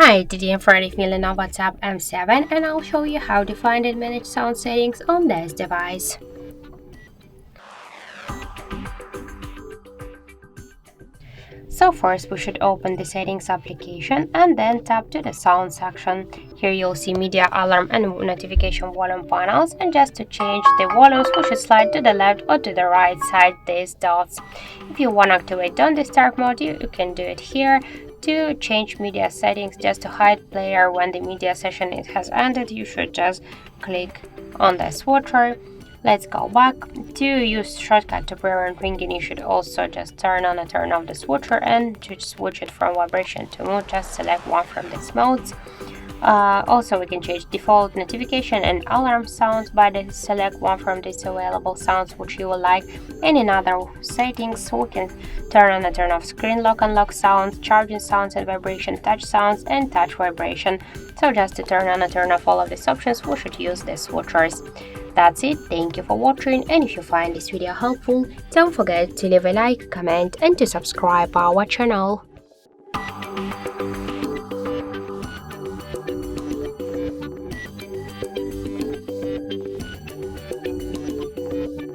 Hi, today I'm Freddy from Lenovo Tab M7 and I'll show you how to find and manage sound settings on this device. So first we should open the settings application and then tap to the sound section. Here you'll see media, alarm and notification volume panels, and just to change the volumes we should slide to the left or to the right side these dots. If you want to activate Don't Disturb mode, you can do it here. To change media settings, just to hide player when the media session has ended, you should just click on the switcher. Let's go back. To use shortcut to prevent ringing, you should also just turn on and turn off the switcher, and to switch it from vibration to mode, just select one from these modes. Also, we can change default notification and alarm sounds by the select one from these available sounds which you will like. And in other settings, we can turn on and turn off screen lock and lock sounds, charging sounds and vibration, touch sounds and touch vibration. So just to turn on and turn off all of these options, we should use the switchers. That's it. Thank you for watching, and if you find this video helpful, don't forget to leave a like, comment and to subscribe our channel.